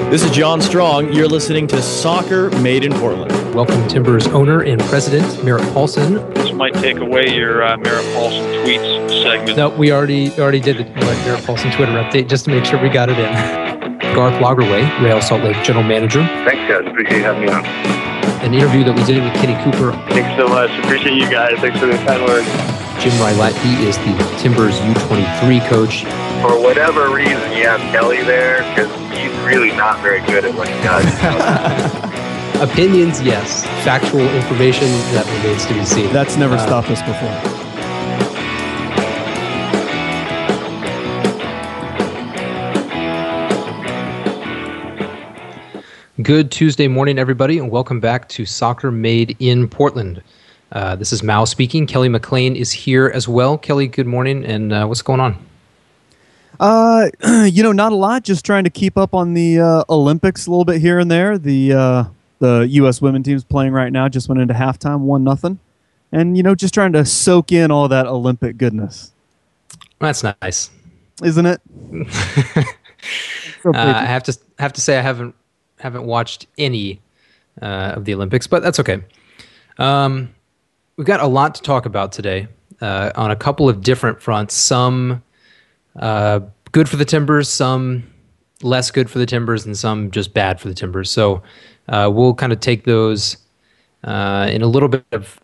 This is John Strong. You're listening to Soccer Made in Portland. Welcome Timbers owner and president, Merritt Paulson. This might take away your Merritt Paulson tweets segment. No, we already did the Merritt Paulson Twitter update just to make sure we got it in. Garth Lagerway, Real Salt Lake general manager. Thanks, guys. Appreciate having me on. An interview that we did with Kenny Cooper. Thanks so much. Appreciate you guys. Thanks for the kind words. Jim Rylett, he is the Timbers U23 coach. For whatever reason, you have Kelly there because he's really not very good at what he does. Opinions, yes. Factual information, that remains to be seen. That's never stopped us before. Good Tuesday morning, everybody, and welcome back to Soccer Made in Portland. This is Mao speaking. Kelly McLean is here as well. Kelly, good morning, and what's going on? Not a lot. Just trying to keep up on the Olympics a little bit here and there. The U.S. women team's playing right now. Just went into halftime, 1-0, and just trying to soak in all that Olympic goodness. That's nice, isn't it? I have to say I haven't watched any of the Olympics, but that's okay. We've got a lot to talk about today on a couple of different fronts. Some good for the Timbers, some less good for the Timbers, and some just bad for the Timbers. So we'll kind of take those in a little bit of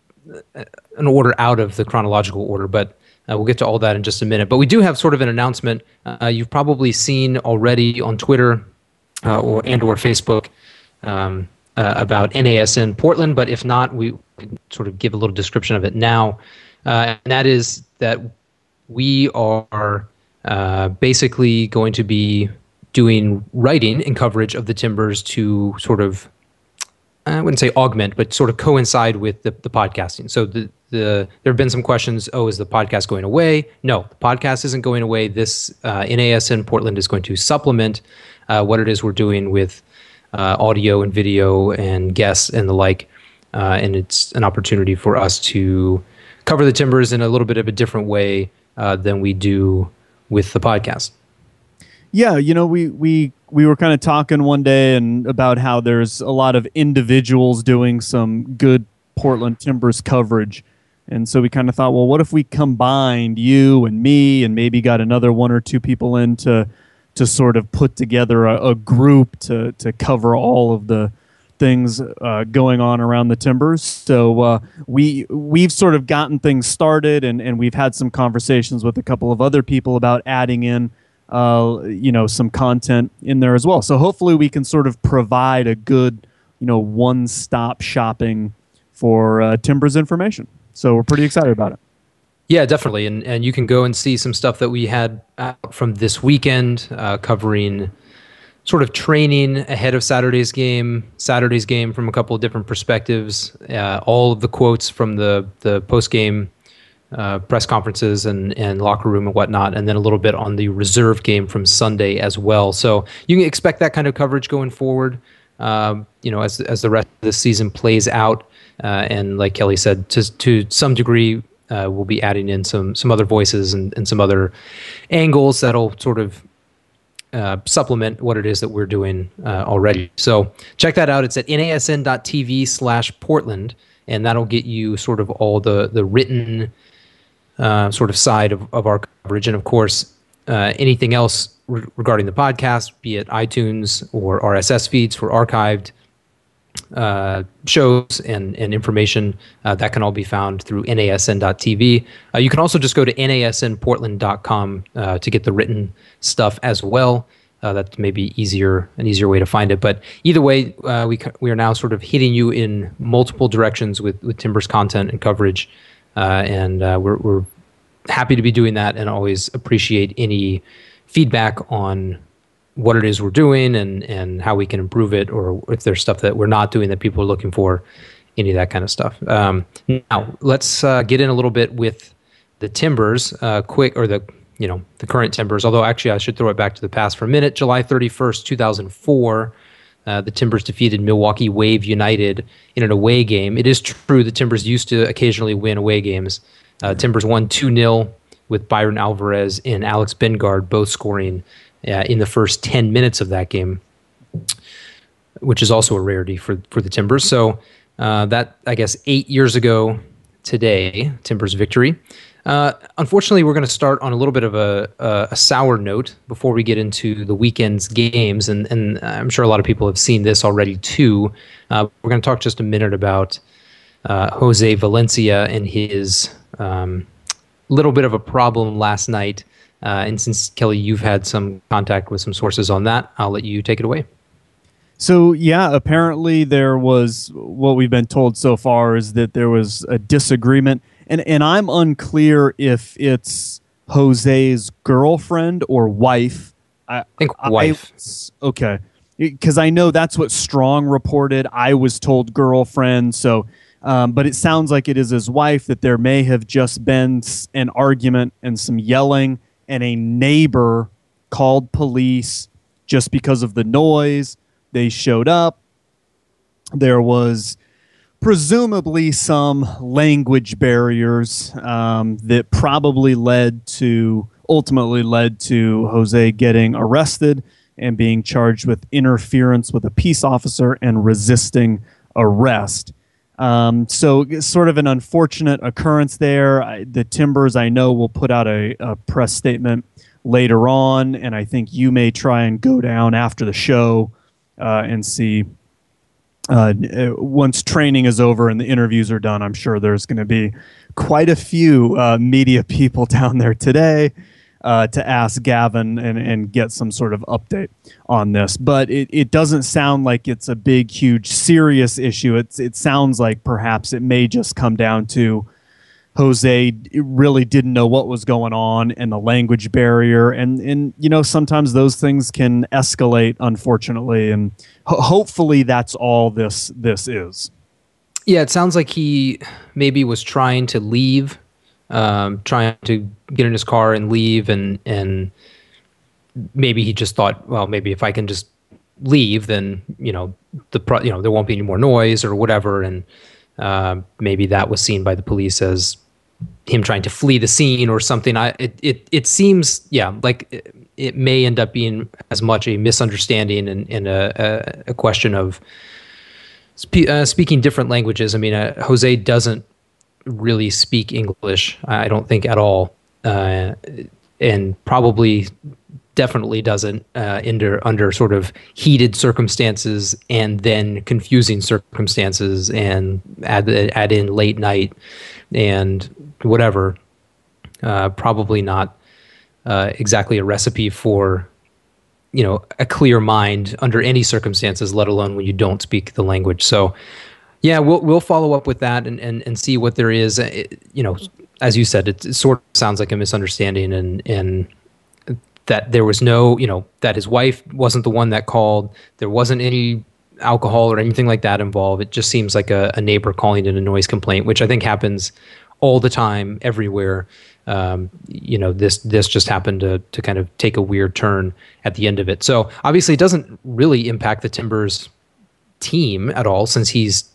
an order out of the chronological order, but we'll get to all that in just a minute. But we do have sort of an announcement you've probably seen already on Twitter or Facebook about NASN Portland, but if not, we can sort of give a little description of it now. And that is that we are basically going to be doing writing and coverage of the Timbers to sort of, I wouldn't say augment, but sort of coincide with the podcasting. So there have been some questions, is the podcast going away? No, the podcast isn't going away. This NASN Portland is going to supplement what it is we're doing with audio and video and guests and the like. And it's an opportunity for us to cover the Timbers in a little bit of a different way than we do with the podcast. Yeah, we were kind of talking one day and about how there's a lot of individuals doing some good Portland Timbers coverage. And so we kind of thought, well, what if we combined you and me and maybe got another one or two people in to sort of put together a group to cover all of the things going on around the Timbers. So we've sort of gotten things started, and we've had some conversations with a couple of other people about adding in some content in there as well. So hopefully we can sort of provide a good one-stop shopping for Timbers information. So we're pretty excited about it. Yeah, definitely. And you can go and see some stuff that we had out from this weekend, covering sort of training ahead of Saturday's game from a couple of different perspectives, all of the quotes from the post-game press conferences and locker room and whatnot, and then a little bit on the reserve game from Sunday as well. So you can expect that kind of coverage going forward, as the rest of the season plays out. And like Kelly said, to some degree, we'll be adding in some other voices and some other angles that'll sort of supplement what it is that we're doing already. So check that out. It's at nasn.tv/Portland, and that'll get you sort of all the written sort of side of our coverage. And of course, anything else regarding the podcast, be it iTunes or RSS feeds for archived shows and information, that can all be found through nasn.tv. You can also just go to nasnportland.com to get the written stuff as well. That may be an easier way to find it. But either way, we are now sort of hitting you in multiple directions with Timbers content and coverage, and we're happy to be doing that, and always appreciate any feedback on what it is we're doing and how we can improve it, or if there's stuff that we're not doing that people are looking for, any of that kind of stuff. Now, let's get in a little bit with the Timbers, the current Timbers, although actually I should throw it back to the past for a minute. July 31st, 2004, the Timbers defeated Milwaukee Wave United in an away game. It is true the Timbers used to occasionally win away games. Timbers won 2-0 with Byron Alvarez and Alex Bengard both scoring in the first 10 minutes of that game, which is also a rarity for the Timbers. So that, I guess, 8 years ago today, Timbers victory. Unfortunately, we're going to start on a little bit of a sour note before we get into the weekend's games, and I'm sure a lot of people have seen this already too. We're going to talk just a minute about Jose Valencia and his little bit of a problem last night. And since, Kelly, you've had some contact with some sources on that, I'll let you take it away. So, yeah, apparently there was, what we've been told so far is that there was a disagreement. And I'm unclear if it's Jose's girlfriend or wife. I think wife. Okay. Because I know that's what Strong reported. I was told girlfriend. So, but it sounds like it is his wife, that there may have just been an argument and some yelling, and a neighbor called police just because of the noise. They showed up. There was presumably some language barriers that probably ultimately led to Jose getting arrested and being charged with interference with a peace officer and resisting arrest. So sort of an unfortunate occurrence there. The Timbers, I know, will put out a press statement later on, and I think you may try and go down after the show and see. Once training is over and the interviews are done, I'm sure there's going to be quite a few media people down there today to ask Gavin and get some sort of update on this. But it doesn't sound like it's a big, huge, serious issue. It sounds like perhaps it may just come down to Jose really didn't know what was going on, and the language barrier, and sometimes those things can escalate, unfortunately, and hopefully that's all this is. Yeah, it sounds like he maybe was trying to leave, trying to get in his car and leave, and maybe he just thought, well, maybe if I can just leave, then there won't be any more noise or whatever, and maybe that was seen by the police as him trying to flee the scene or something. It seems, like it may end up being as much a misunderstanding and a question of speaking different languages. I mean, Jose doesn't really speak English, I don't think, at all, and probably definitely doesn't under sort of heated circumstances and then confusing circumstances, and add in late night and whatever. Probably not exactly a recipe for a clear mind under any circumstances, let alone when you don't speak the language. So yeah, we'll follow up with that and see what there is. As you said, it sort of sounds like a misunderstanding, and that there was no, that his wife wasn't the one that called. There wasn't any alcohol or anything like that involved. It just seems like a neighbor calling in a noise complaint, which I think happens all the time, everywhere. This just happened to kind of take a weird turn at the end of it. So obviously it doesn't really impact the Timbers team at all, since he's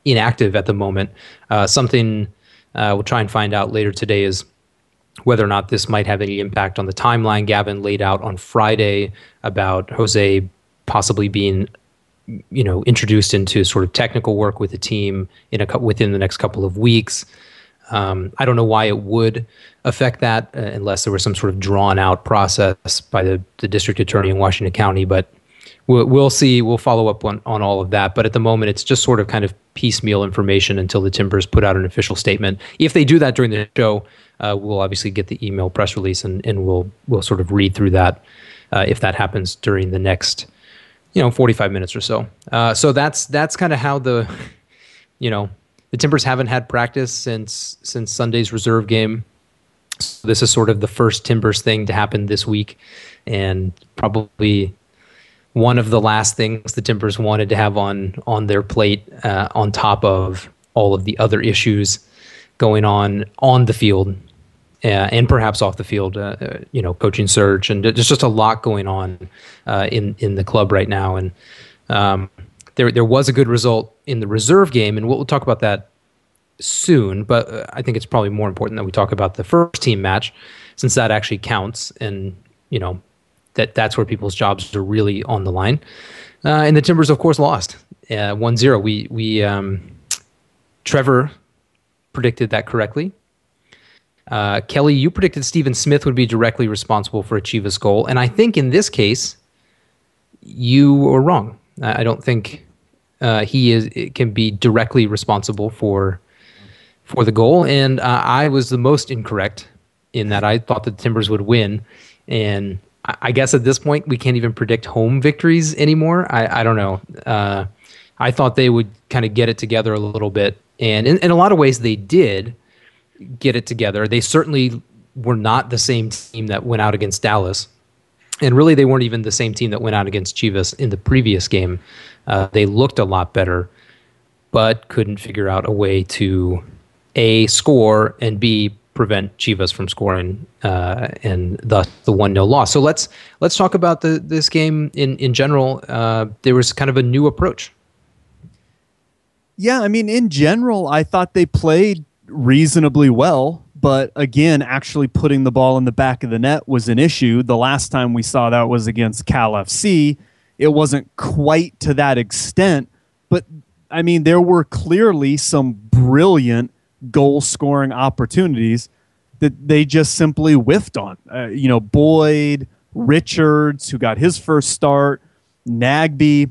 inactive at the moment. Something we'll try and find out later today is whether or not this might have any impact on the timeline Gavin laid out on Friday about Jose possibly being, introduced into sort of technical work with the team within the next couple of weeks. I don't know why it would affect that unless there was some sort of drawn out process by the district attorney in Washington County, but we'll see. We'll follow up on all of that. But at the moment, it's just sort of kind of piecemeal information until the Timbers put out an official statement. If they do that during the show, we'll obviously get the email press release and we'll sort of read through that if that happens during the next 45 minutes or so. So that's kind of how the Timbers haven't had practice since Sunday's reserve game. So this is sort of the first Timbers thing to happen this week, and probably one of the last things the Timbers wanted to have on their plate, on top of all of the other issues going on the field, and perhaps off the field, coaching search, and there's just a lot going on in the club right now. And there was a good result in the reserve game, and we'll talk about that soon, but I think it's probably more important that we talk about the first team match, since that actually counts, and that's where people's jobs are really on the line. And the Timbers, of course, lost 1-0. We Trevor predicted that correctly. Kelly, you predicted Stephen Smith would be directly responsible for a Chivas goal, and I think in this case you were wrong. I don't think it can be directly responsible for the goal, and I was the most incorrect in that I thought the Timbers would win, and I guess at this point we can't even predict home victories anymore. I don't know. I thought they would kind of get it together a little bit, and in a lot of ways they did get it together. They certainly were not the same team that went out against Dallas, and really they weren't even the same team that went out against Chivas in the previous game. They looked a lot better, but couldn't figure out a way to A, score, and B, prevent Chivas from scoring, and thus the 1-0 loss. So let's talk about this game in general. There was kind of a new approach. Yeah, I mean, in general, I thought they played reasonably well, but again, actually putting the ball in the back of the net was an issue. The last time we saw that was against Cal FC. It wasn't quite to that extent, but I mean, there were clearly some brilliant goal-scoring opportunities that they just simply whiffed on. Boyd, Richards, who got his first start, Nagby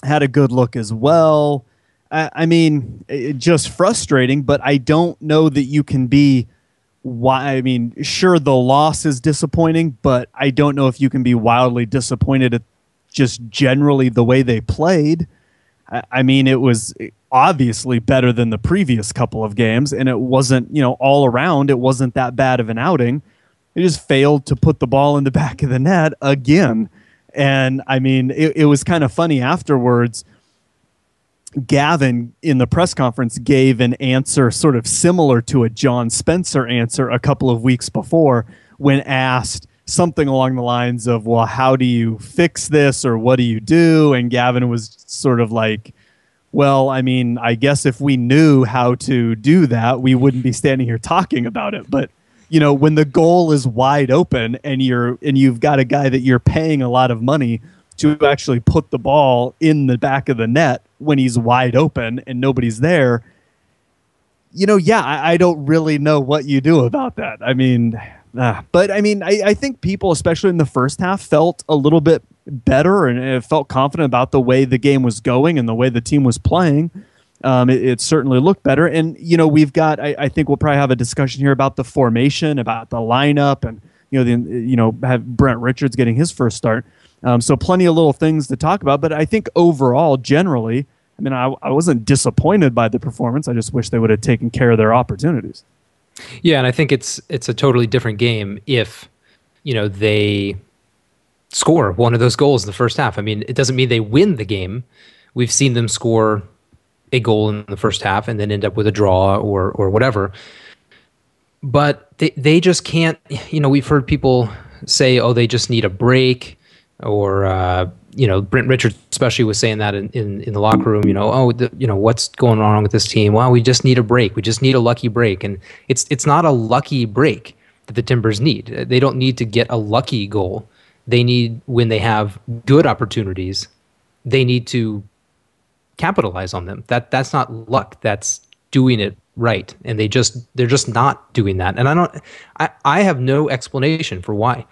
had a good look as well. I mean, just frustrating, but I don't know that you can be sure, the loss is disappointing, but I don't know if you can be wildly disappointed at just generally the way they played. I mean, it was obviously better than the previous couple of games, and it wasn't, all around, it wasn't that bad of an outing. They just failed to put the ball in the back of the net again. And I mean, it was kind of funny afterwards. Gavin in the press conference gave an answer sort of similar to a John Spencer answer a couple of weeks before when asked something along the lines of, well, how do you fix this, or what do you do? And Gavin was sort of like, well, I mean, I guess if we knew how to do that, we wouldn't be standing here talking about it. But, when the goal is wide open and you've got a guy that you're paying a lot of money to actually put the ball in the back of the net when he's wide open and nobody's there, I don't really know what you do about that. I mean, but I mean, I think people, especially in the first half, felt a little bit better and felt confident about the way the game was going and the way the team was playing. It certainly looked better. And, we've got, I think we'll probably have a discussion here about the formation, about the lineup, and, have Brent Richards getting his first start. So plenty of little things to talk about. But I think overall, generally, I mean, I wasn't disappointed by the performance. I just wish they would have taken care of their opportunities. Yeah, and I think it's a totally different game if, they score one of those goals in the first half. I mean, it doesn't mean they win the game. We've seen them score a goal in the first half and then end up with a draw or whatever. But they just can't, we've heard people say, oh, they just need a break, or, Brent Richards especially was saying that in the locker room, what's going on with this team? Well, we just need a break. We just need a lucky break. And it's not a lucky break that the Timbers need. They don't need to get a lucky goal. They need, when they have good opportunities, they need to capitalize on them. That's not luck. That's doing it right. And they're just not doing that. And I have no explanation for why.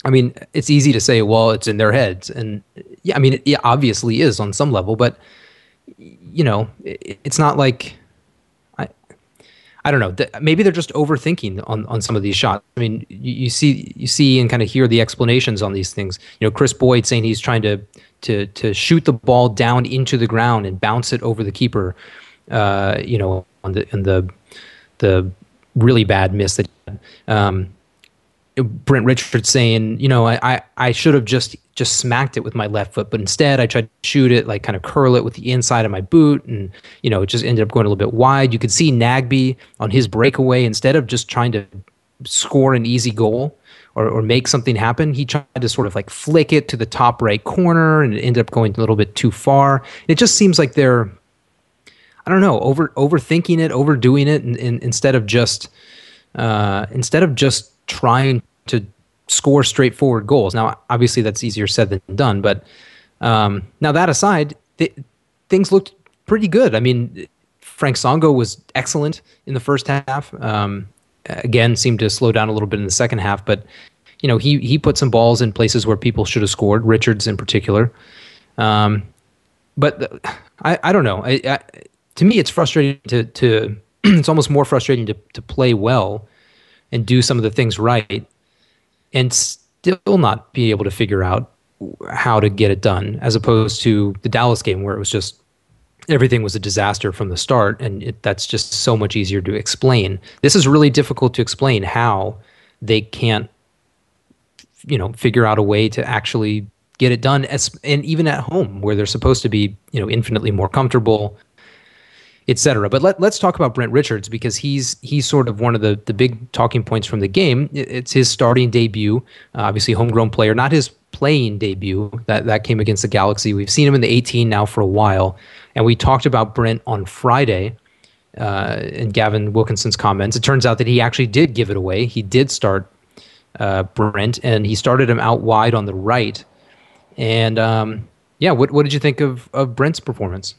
I mean, it's easy to say, well, it's in their heads. And yeah, I mean, it obviously is on some level, but it's not like, I don't know. Maybe they're just overthinking on some of these shots. I mean, you see and kind of hear the explanations on these things. Chris Boyd saying he's trying to shoot the ball down into the ground and bounce it over the keeper. On the really bad miss that he had. Brent Richards saying, I should have just smacked it with my left foot, but instead I tried to shoot it, like kind of curl it with the inside of my boot, and it just ended up going a little bit wide. You could see Nagby on his breakaway, instead of just trying to score an easy goal or make something happen, he tried to sort of like flick it to the top right corner, and it ended up going a little bit too far. It just seems like they're, I don't know, overthinking it, overdoing it, and instead of just trying to score straightforward goals. Now, obviously, that's easier said than done. But now that aside, things looked pretty good. I mean, Frank Songo was excellent in the first half. Again, seemed to slow down a little bit in the second half, but he put some balls in places where people should have scored. Richards in particular. But I don't know. To me, it's frustrating to it's almost more frustrating to play well and do some of the things right and still not be able to figure out how to get it done, as opposed to the Dallas game where it was just everything was a disaster from the start, and that's just so much easier to explain. This is really difficult to explain, how they can't figure out a way to actually get it done, and even at home where they're supposed to be infinitely more comfortable, etc. But let's talk about Brent Richards, because he's sort of one of the big talking points from the game. It's his starting debut, obviously homegrown player, not his playing debut. That came against the Galaxy. We've seen him in the 18 now for a while, and we talked about Brent on Friday in Gavin Wilkinson's comments. It turns out that he actually did give it away. He did start Brent, and he started him out wide on the right. And what did you think of Brent's performance?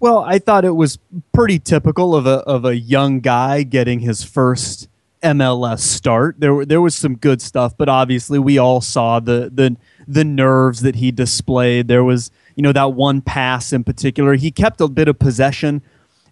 Well, I thought it was pretty typical of a young guy getting his first MLS start. There was some good stuff, but obviously we all saw the nerves that he displayed. There was that one pass in particular. He kept a bit of possession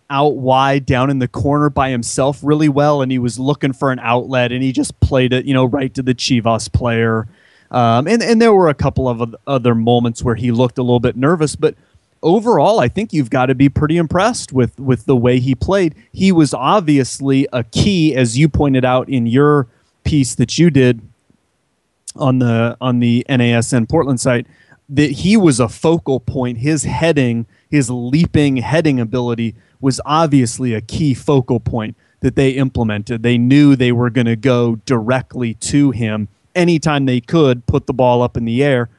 out wide down in the corner by himself really well, and he was looking for an outlet, and he just played it right to the Chivas player. And there were a couple of other moments where he looked a little bit nervous, but overall, I think you've got to be pretty impressed with the way he played. He was obviously a key, as you pointed out in your piece that you did on the NASN Portland site, that he was a focal point. His heading, his leaping heading ability was obviously a key focal point that they implemented. They knew they were going to go directly to him anytime they could, put the ball up in the air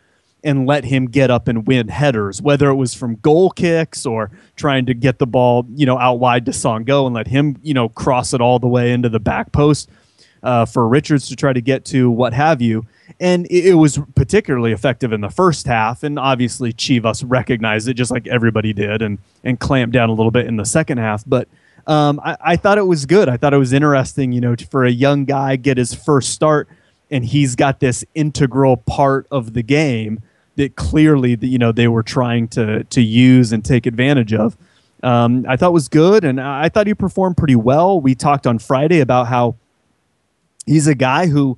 and let him get up and win headers, whether it was from goal kicks or trying to get the ball, out wide to Songo and let him, cross it all the way into the back post for Richards to try to get to, what have you. And it was particularly effective in the first half. And obviously Chivas recognized it just like everybody did and clamped down a little bit in the second half. But I thought it was good. I thought it was interesting, for a young guy get his first start, and he's got this integral part of the game that clearly, they were trying to use and take advantage of. I thought was good, and I thought he performed pretty well. We talked on Friday about how he's a guy who,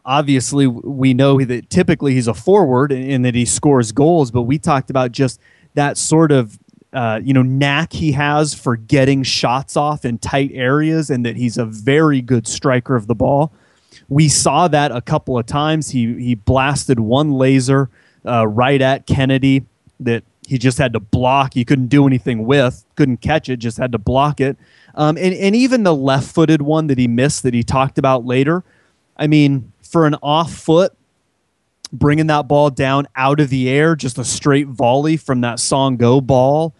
obviously, we know that typically he's a forward and that he scores goals, but we talked about just that sort of knack he has for getting shots off in tight areas, and that he's a very good striker of the ball. We saw that a couple of times. He blasted one laser right at Kennedy that he just had to block. He couldn't do anything with, couldn't catch it, just had to block it. And even the left-footed one that he missed that he talked about later, I mean, for an off foot, bringing that ball down out of the air, just a straight volley from that Songo ball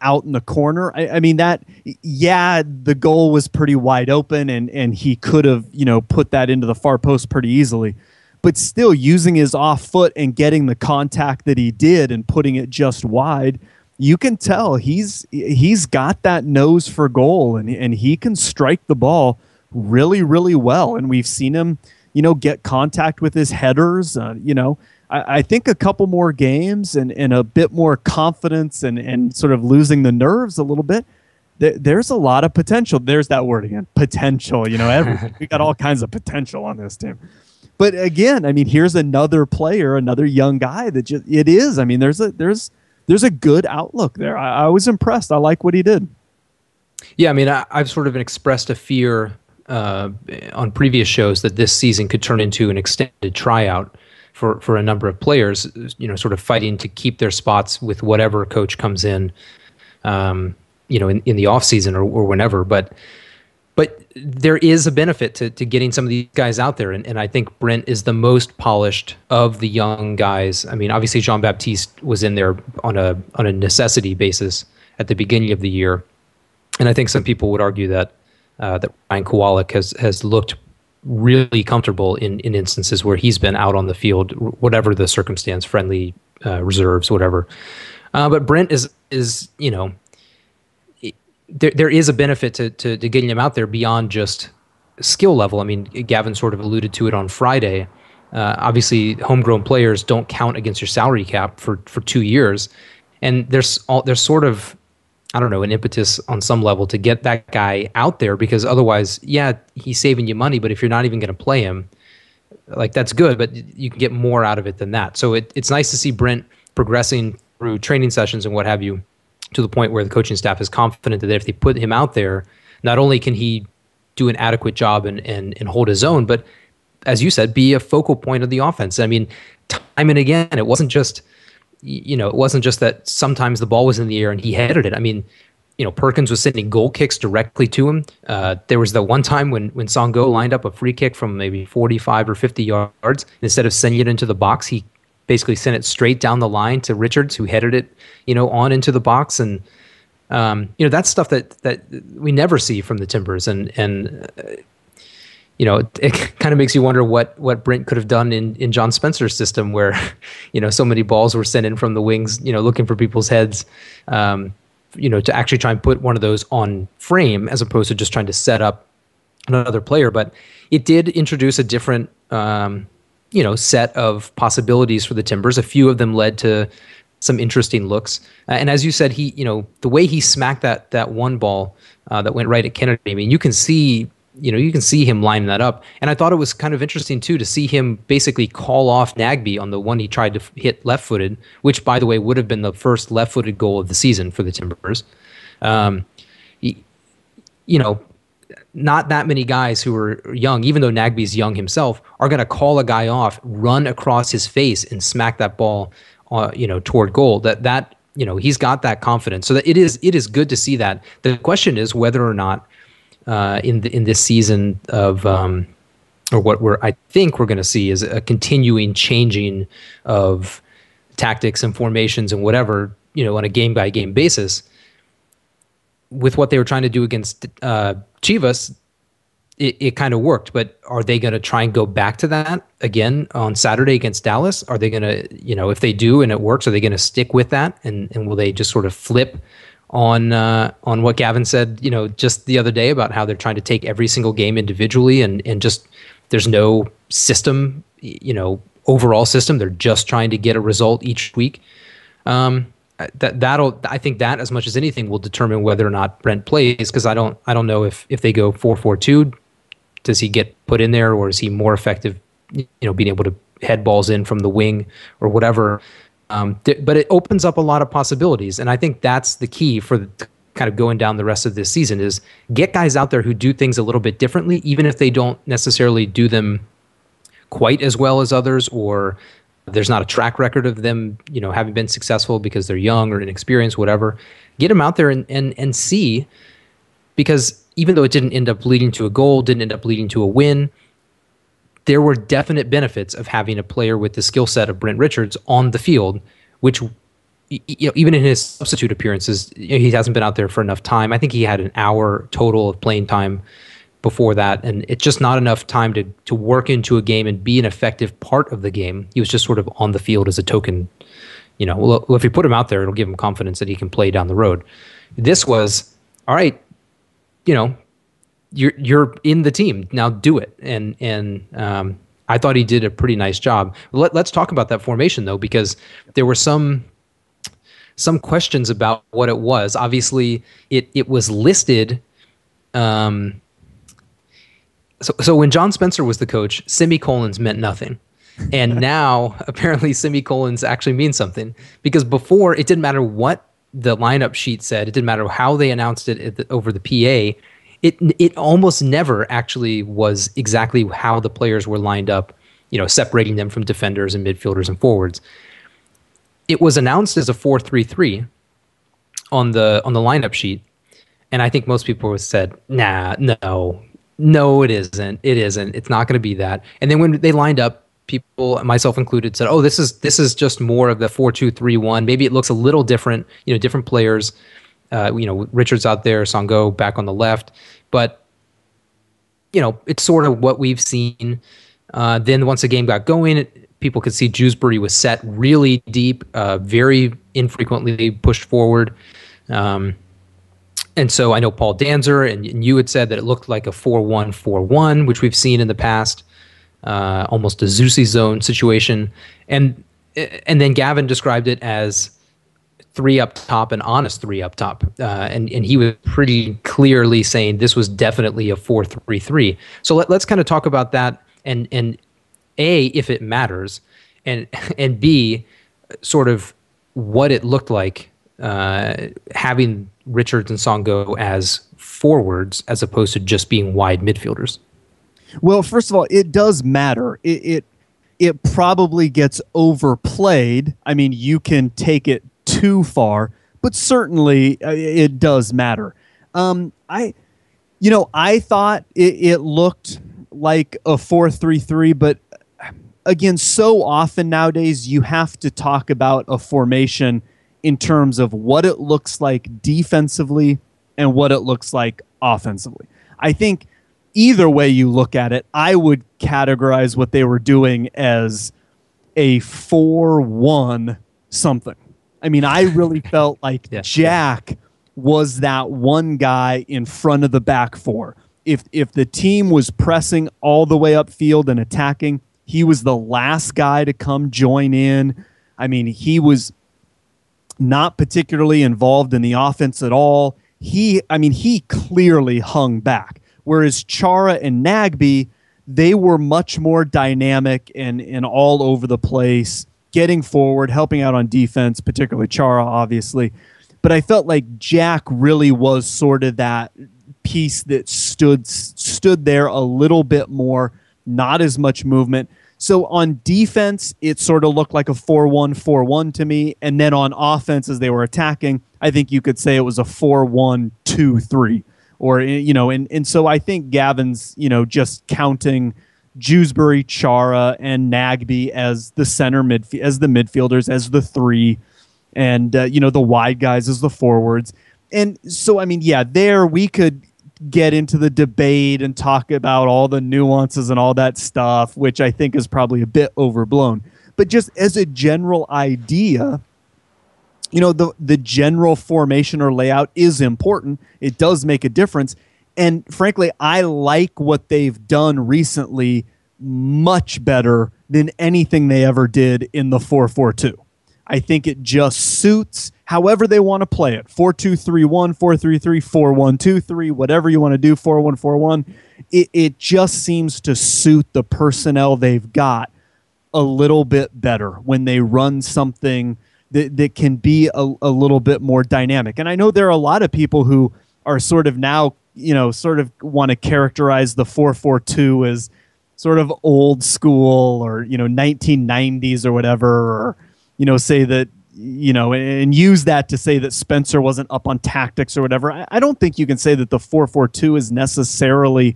out in the corner. I mean, the goal was pretty wide open, and he could have, put that into the far post pretty easily. But still, using his off foot and getting the contact that he did and putting it just wide, you can tell he's got that nose for goal, and he can strike the ball really, really well. And we've seen him, get contact with his headers. I think a couple more games and a bit more confidence and sort of losing the nerves a little bit. There's a lot of potential. There's that word again, potential. Everything. We got all kinds of potential on this team. But again, I mean, here's another player, another young guy that it is. I mean, there's a good outlook there. I was impressed. I like what he did. Yeah, I mean, I've sort of expressed a fear on previous shows that this season could turn into an extended tryout for a number of players, sort of fighting to keep their spots with whatever coach comes in, in the off season or whenever. But there is a benefit to getting some of these guys out there. And I think Brent is the most polished of the young guys. I mean, obviously Jean-Baptiste was in there on a necessity basis at the beginning of the year. And I think some people would argue that that Ryan Kowalik has looked really comfortable in instances where he's been out on the field, whatever the circumstance, friendly, reserves, whatever. But Brent is there is a benefit to getting him out there beyond just skill level. I mean, Gavin sort of alluded to it on Friday. Obviously, homegrown players don't count against your salary cap for 2 years, and there's sort of, I don't know, an impetus on some level to get that guy out there, because otherwise, yeah, he's saving you money, but if you're not even going to play him, like, that's good, but you can get more out of it than that. So it's nice to see Brent progressing through training sessions and what have you, to the point where the coaching staff is confident that if they put him out there, not only can he do an adequate job and hold his own, but as you said, be a focal point of the offense. I mean, time and again, it wasn't just that sometimes the ball was in the air and he headed it. I mean, Perkins was sending goal kicks directly to him. There was the one time when Songo lined up a free kick from maybe 45 or 50 yards. Instead of sending it into the box, he basically sent it straight down the line to Richards, who headed it, on into the box. And, that's stuff that we never see from the Timbers. And it kind of makes you wonder what Brent could have done in John Spencer's system, where, so many balls were sent in from the wings, looking for people's heads, to actually try and put one of those on frame, as opposed to just trying to set up another player. But it did introduce a different, set of possibilities for the Timbers. A few of them led to some interesting looks. And as you said, he, the way he smacked that one ball that went right at Kennedy, I mean, you can see him lining that up. And I thought it was kind of interesting, too, to see him basically call off Nagbe on the one he tried to hit left-footed, which, by the way, would have been the first left-footed goal of the season for the Timbers. Not that many guys who are young, even though Nagbe's young himself, are going to call a guy off, run across his face, and smack that ball, toward goal. That he's got that confidence. So that it is good to see that. The question is whether or not in this season of or what I think we're going to see is a continuing changing of tactics and formations and whatever, on a game by game basis. With what they were trying to do against Chivas, it kind of worked. But are they going to try and go back to that again on Saturday against Dallas? Are they going to, if they do and it works, are they going to stick with that? And will they just sort of flip on what Gavin said, just the other day, about how they're trying to take every single game individually and just there's no system, overall system. They're just trying to get a result each week. I think that as much as anything will determine whether or not Brent plays, because I don't know if they go 4-4-2, does he get put in there, or is he more effective, being able to head balls in from the wing or whatever. But it opens up a lot of possibilities, and I think that's the key for kind of going down the rest of this season, is get guys out there who do things a little bit differently, even if they don't necessarily do them quite as well as others, or there's not a track record of them, having been successful because they're young or inexperienced, whatever. Get them out there and see, because even though it didn't end up leading to a goal, didn't end up leading to a win, there were definite benefits of having a player with the skill set of Brent Richards on the field, which, even in his substitute appearances, he hasn't been out there for enough time. I think he had an hour total of playing time before that, and it's just not enough time to work into a game and be an effective part of the game. He was just sort of on the field as a token. Well, if you put him out there, it'll give him confidence that he can play down the road. This was, all right, you're in the team now, do it. And I thought he did a pretty nice job. Let's talk about that formation, though, because there were some questions about what it was. Obviously, it was listed. So when John Spencer was the coach, semicolons meant nothing. And now apparently semicolons actually mean something, because before it didn't matter what the lineup sheet said. It didn't matter how they announced it over the PA. It almost never actually was exactly how the players were lined up, separating them from defenders and midfielders and forwards. It was announced as a 4-3-3 on the lineup sheet, and I think most people said, "Nah, no, it isn't. It isn't. It's not going to be that." And then when they lined up, people, myself included, said, "Oh, this is just more of the 4-2-3-1. Maybe it looks a little different. Different players." Richards out there, Songo back on the left. But, it's sort of what we've seen. Then once the game got going, people could see Dewsbury was set really deep, very infrequently pushed forward. And so I know Paul Danzer and you had said that it looked like a 4-1-4-1, which we've seen in the past, almost a Zusi zone situation. And then Gavin described it as 3 up top, an honest 3 up top. And he was pretty clearly saying this was definitely a 4-3-3. So let's kind of talk about that and A, if it matters, and B, sort of what it looked like having Richards and Songo as forwards as opposed to just being wide midfielders. Well, first of all, it does matter. It probably gets overplayed. I mean, you can take it too far, but certainly it does matter. I thought it looked like a 4-3-3, but again, so often nowadays you have to talk about a formation in terms of what it looks like defensively and what it looks like offensively. I think either way you look at it, I would categorize what they were doing as a 4-1 something. I mean, I really felt like Jack was that one guy in front of the back four. If the team was pressing all the way upfield and attacking, he was the last guy to come join in. I mean, he was not particularly involved in the offense at all. He clearly hung back. Whereas Chara and Nagbe, they were much more dynamic and all over the place, getting forward, helping out on defense, particularly Chara, obviously. But I felt like Jack really was sort of that piece that stood there a little bit more, not as much movement. So on defense, it sort of looked like a 4-1-4-1 to me. And then on offense, as they were attacking, I think you could say it was a 4-1-2-3. Or, and so I think Gavin's, just counting Dewsbury, Chara, and Nagbe as the as the midfielders, as the three, and, the wide guys as the forwards. And so, I mean, there we could get into the debate and talk about all the nuances and all that stuff, which I think is probably a bit overblown. But just as a general idea, the general formation or layout is important. It does make a difference. And frankly, I like what they've done recently much better than anything they ever did in the 4-4-2. I think it just suits however they want to play it. 4-2-3-1, 4-3-3, 4-1-2-3, whatever you want to do, 4-1-4-1. It just seems to suit the personnel they've got a little bit better when they run something that can be a little bit more dynamic. And I know there are a lot of people who are sort of now, sort of want to characterize the 4-4-2 as sort of old school or, 1990s or whatever, or, say that, and use that to say that Spencer wasn't up on tactics or whatever. I don't think you can say that the 4-4-2 is necessarily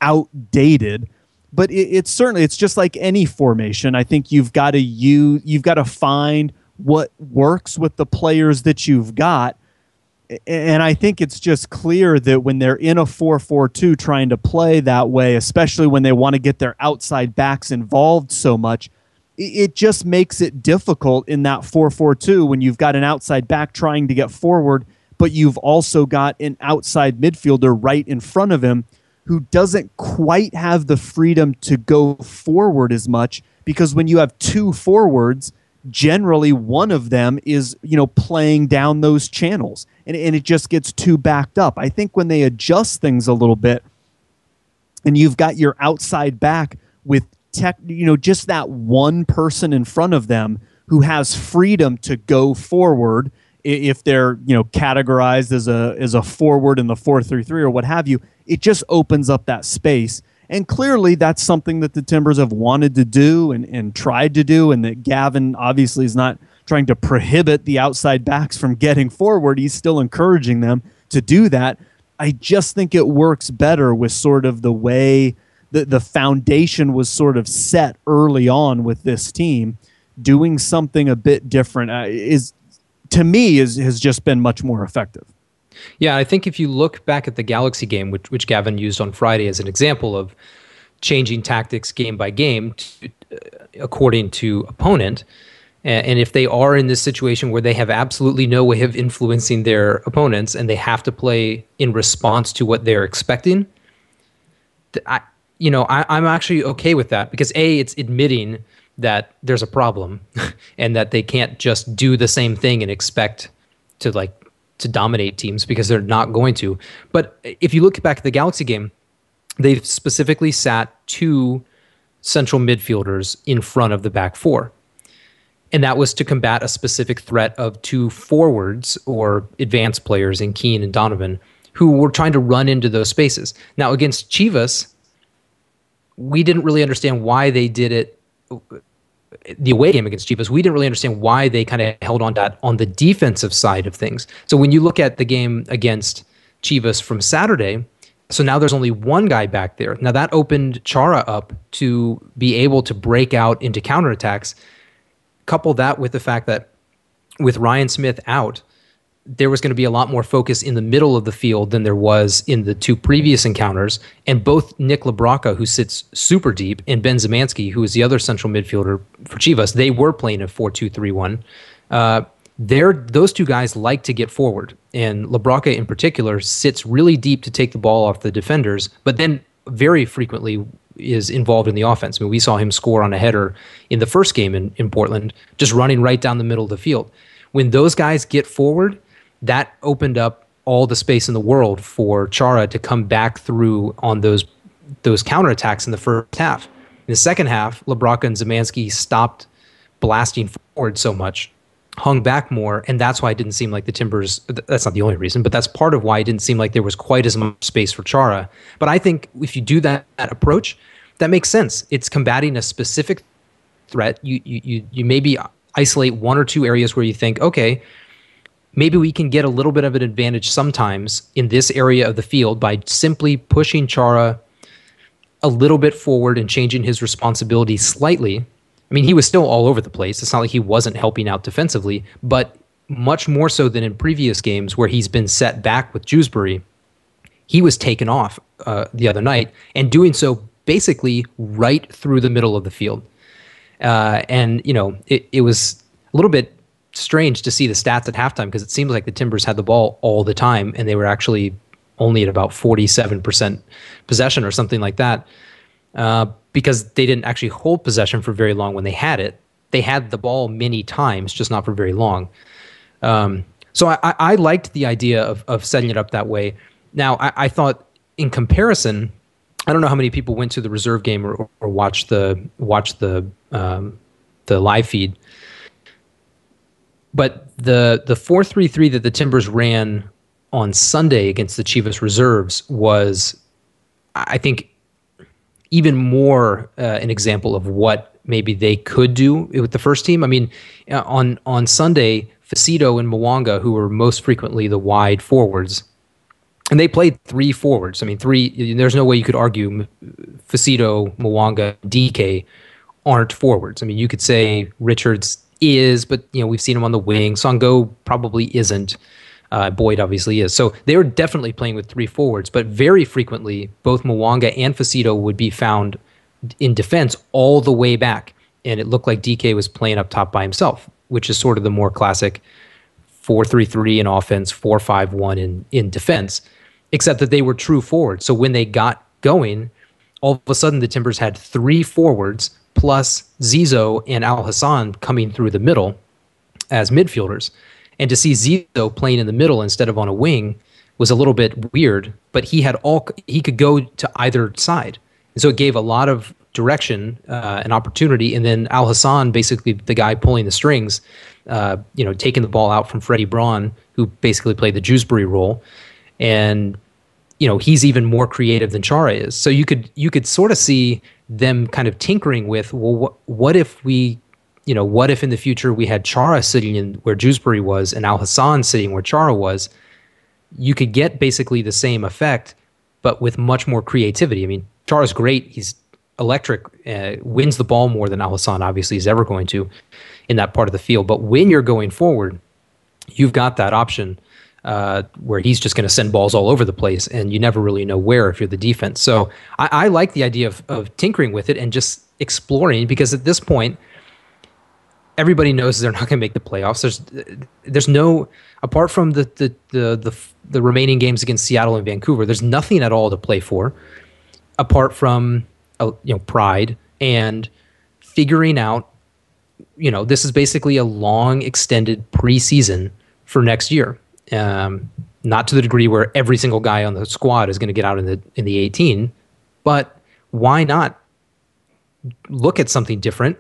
outdated, but it's certainly, it's just like any formation. I think you've got to find what works with the players that you've got. And I think it's just clear that when they're in a 4-4-2 trying to play that way, especially when they want to get their outside backs involved so much, it just makes it difficult in that 4-4-2 when you've got an outside back trying to get forward, but you've also got an outside midfielder right in front of him who doesn't quite have the freedom to go forward as much, because when you have two forwards, generally one of them is, playing down those channels, and it just gets too backed up. I think when they adjust things a little bit and you've got your outside back with just that one person in front of them who has freedom to go forward, if they're, categorized as a forward in the 4-3-3 or what have you, it just opens up that space. And clearly that's something that the Timbers have wanted to do and tried to do, and that Gavin obviously is not trying to prohibit the outside backs from getting forward. He's still encouraging them to do that. I just think it works better with sort of the way the foundation was sort of set early on with this team. Doing something a bit different has just been much more effective. Yeah, I think if you look back at the Galaxy game, which Gavin used on Friday as an example of changing tactics game by game according to opponent, and if they are in this situation where they have absolutely no way of influencing their opponents and they have to play in response to what they're expecting, I'm actually okay with that because it's admitting that there's a problem and that they can't just do the same thing and expect to dominate teams because they're not going to. But if you look back at the Galaxy game, they've specifically sat 2 central midfielders in front of the back 4. And that was to combat a specific threat of 2 forwards or advanced players in Keane and Donovan who were trying to run into those spaces. Now, against Chivas, we didn't really understand why they did it. The away game against Chivas, we didn't really understand why they kind of held on to that on the defensive side of things. So when you look at the game against Chivas from Saturday, so now there's only one guy back there. Now that opened Chara up to be able to break out into counterattacks. Couple that with the fact that with Ryan Smith out, there was going to be a lot more focus in the middle of the field than there was in the 2 previous encounters. And both Nick Labraca, who sits super deep, and Ben Zemansky, who is the other central midfielder for Chivas, they were playing a 4-2-3-1. Those 2 guys like to get forward. And Labraca in particular sits really deep to take the ball off the defenders, but then very frequently is involved in the offense. I mean, we saw him score on a header in the first game in Portland, just running right down the middle of the field. When those guys get forward, that opened up all the space in the world for Chara to come back through on those counterattacks in the first half. In the second half, Labraca and Zemansky stopped blasting forward so much, hung back more, and that's why it didn't seem like the Timbers, that's not the only reason, but that's part of why it didn't seem like there was quite as much space for Chara. But I think if you do that approach, that makes sense. It's combating a specific threat. You maybe isolate 1 or 2 areas where you think, okay, maybe we can get a little bit of an advantage sometimes in this area of the field by simply pushing Chara a little bit forward and changing his responsibility slightly. I mean, he was still all over the place. It's not like he wasn't helping out defensively, but much more so than in previous games where he's been set back with Dewsbury. He was taken off the other night and doing so basically right through the middle of the field. It was a little bit strange to see the stats at halftime because it seems like the Timbers had the ball all the time and they were actually only at about 47% possession or something like that because they didn't actually hold possession for very long when they had it. They had the ball many times, just not for very long. So I liked the idea of setting it up that way. Now, I thought in comparison, I don't know how many people went to the reserve game or watched the live feed. But the 4-3-3 that the Timbers ran on Sunday against the Chivas reserves was, I think, even more an example of what maybe they could do with the first team. I mean, on Sunday, Facito and Mwanga, who were most frequently the wide forwards, and they played 3 forwards. I mean, 3. There's no way you could argue Facito, Mwanga, DK aren't forwards. I mean, you could say Richards is, but we've seen him on the wing. Songo probably isn't. Boyd obviously is. So they were definitely playing with 3 forwards, but very frequently both Mwanga and Facito would be found in defense all the way back, and it looked like DK was playing up top by himself, which is sort of the more classic 4-3-3 in offense, 4-5-1 in defense, except that they were true forwards. So when they got going, all of a sudden the Timbers had 3 forwards plus Zizou and Al Hassan coming through the middle as midfielders. And to see Zizou playing in the middle instead of on a wing was a little bit weird, but he could go to either side. And so it gave a lot of direction and opportunity. And then Al Hassan, basically the guy pulling the strings, taking the ball out from Freddie Braun, who basically played the Dewsbury role. And he's even more creative than Chara is. So you could sort of see them kind of tinkering with, well, what if in the future we had Chara sitting in where Dewsbury was and Al Hassan sitting where Chara was? You could get basically the same effect, but with much more creativity. I mean, Chara's great. He's electric, wins the ball more than Al Hassan obviously is ever going to in that part of the field. But when you're going forward, you've got that option where he's just going to send balls all over the place, and you never really know where if you're the defense. So I like the idea of tinkering with it and just exploring, because at this point, everybody knows they're not going to make the playoffs. There's no, apart from the remaining games against Seattle and Vancouver, there's nothing at all to play for, apart from pride and figuring out. This is basically a long extended preseason for next year. Not to the degree where every single guy on the squad is going to get out in the 18, but why not look at something different?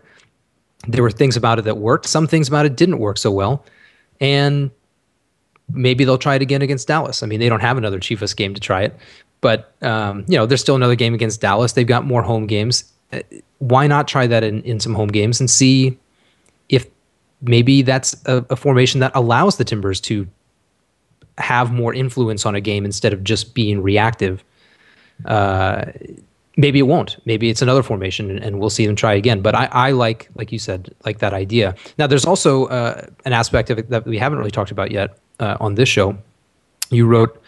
There were things about it that worked. Some things about it didn't work so well, and maybe they'll try it again against Dallas. I mean, they don't have another Chivas game to try it, but there's still another game against Dallas. They've got more home games. Why not try that in some home games and see if maybe that's a formation that allows the Timbers to have more influence on a game instead of just being reactive. Maybe it won't. Maybe it's another formation, and we'll see them try again. But I like you said, like that idea. Now, there's also an aspect of it that we haven't really talked about yet on this show. You wrote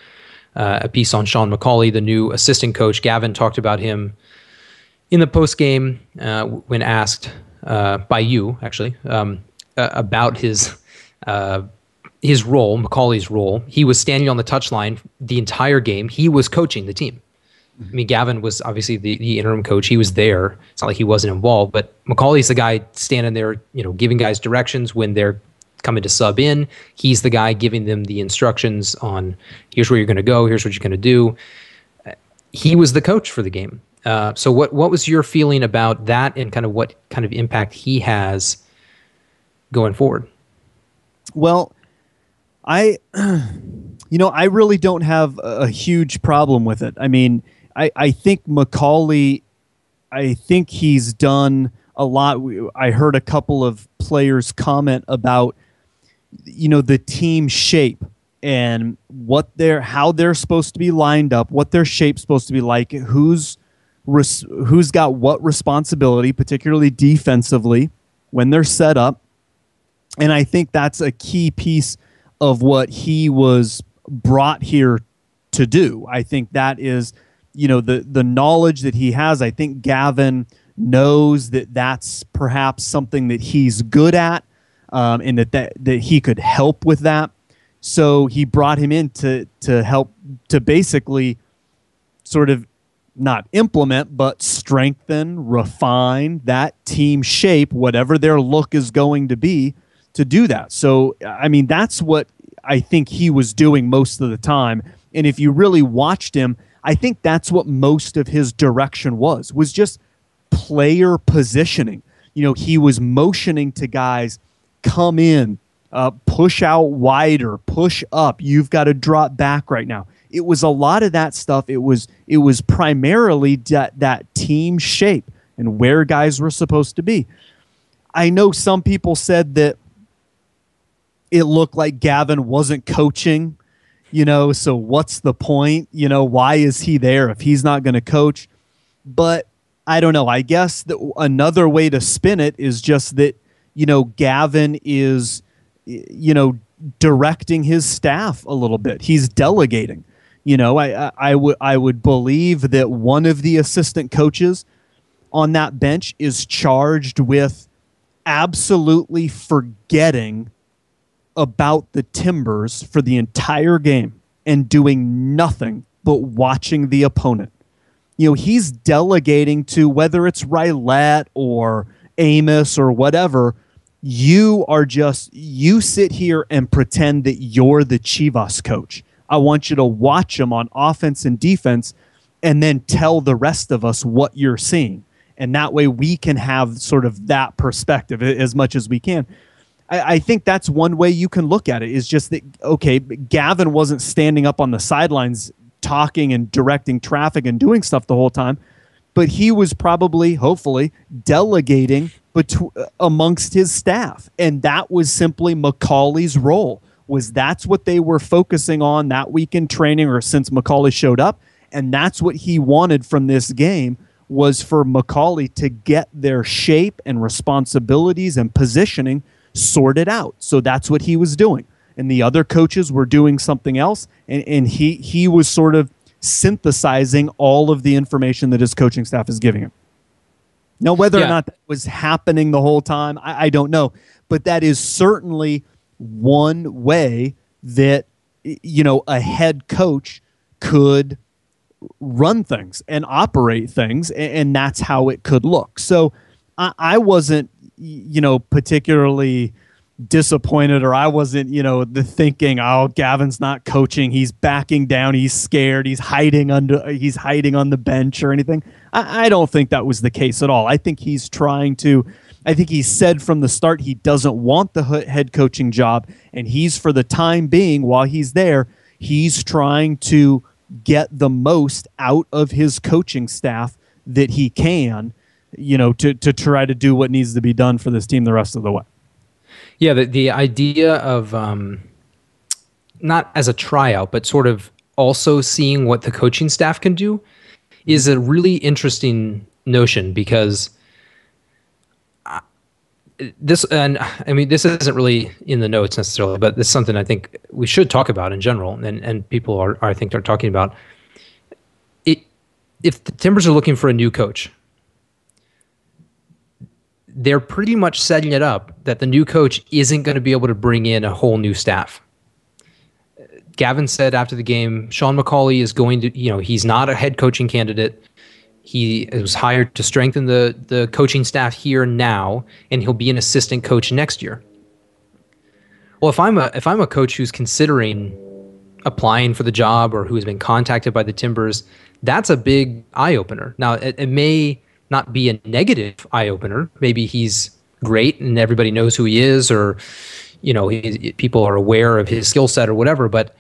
a piece on Sean McAuley, the new assistant coach. Gavin talked about him in the post game when asked by you, actually, about his role, McAuley's role. He was standing on the touchline the entire game. He was coaching the team. I mean, Gavin was obviously the interim coach. He was there. It's not like he wasn't involved, but McAuley's the guy standing there, giving guys directions when they're coming to sub in. He's the guy giving them the instructions on here's where you're going to go, here's what you're going to do. He was the coach for the game. So what was your feeling about that, and kind of what kind of impact he has going forward? Well, I really don't have a huge problem with it. I mean, I think McAuley, I think he's done a lot. I heard a couple of players comment about, the team shape and how they're supposed to be lined up, what their shape's supposed to be like, who's got what responsibility, particularly defensively, when they're set up. And I think that's a key piece of what he was brought here to do. I think that is, the knowledge that he has. I think Gavin knows that that's perhaps something that he's good at, and that he could help with that. So he brought him in to help to basically sort of not implement, but strengthen, refine that team shape, whatever their look is going to be, to do that. So, I mean, that's what I think he was doing most of the time. And if you really watched him, I think that's what most of his direction was just player positioning. He was motioning to guys, come in, push out wider, push up. You've got to drop back right now. It was a lot of that stuff. It was primarily that team shape and where guys were supposed to be. I know some people said that it looked like Gavin wasn't coaching, so what's the point? Why is he there if he's not going to coach? But I don't know. I guess that another way to spin it is just that, Gavin is, directing his staff a little bit. He's delegating. I would believe that one of the assistant coaches on that bench is charged with absolutely forgetting about the Timbers for the entire game and doing nothing but watching the opponent. He's delegating to, whether it's Rylette or Amos or whatever, you sit here and pretend that you're the Chivas coach. I want you to watch them on offense and defense and then tell the rest of us what you're seeing. And that way we can have sort of that perspective as much as we can. I think that's one way you can look at it, is just that, okay, Gavin wasn't standing up on the sidelines talking and directing traffic and doing stuff the whole time, but he was probably, hopefully, delegating amongst his staff. And that was simply McAuley's role, that's what they were focusing on that week in training, or since McAuley showed up. And that's what he wanted from this game, was for McAuley to get their shape and responsibilities and positioning sorted out. So that's what he was doing. and the other coaches were doing something else, and he was sort of synthesizing all of the information that his coaching staff is giving him. Now, whether or not that was happening the whole time, I don't know, but that is certainly one way that, you know, a head coach could run things and operate things, and that's how it could look. So I wasn't, you know, particularly disappointed, or I wasn't, you know, the thinking, oh, Gavin's not coaching, he's backing down, he's scared, he's hiding on the bench or anything. I don't think that was the case at all. I think he said from the start he doesn't want the head coaching job, and he's, for the time being, while he's there, he's trying to get the most out of his coaching staff that he can, you know, to try to do what needs to be done for this team the rest of the way. Yeah, the idea of not as a tryout, but sort of also seeing what the coaching staff can do is a really interesting notion, because this isn't really in the notes necessarily, but this is something I think we should talk about in general, and people are, I think, are talking about it. If the Timbers are looking for a new coach, they're pretty much setting it up that the new coach isn't going to be able to bring in a whole new staff. Gavin said after the game, Sean McAuley is going to, you know, he's not a head coaching candidate. He was hired to strengthen the coaching staff here now, and he'll be an assistant coach next year. Well, if I'm a coach who's considering applying for the job, or who has been contacted by the Timbers, that's a big eye opener. Now, it may not be a negative eye opener. Maybe he's great and everybody knows who he is, or, you know, people are aware of his skill set or whatever. But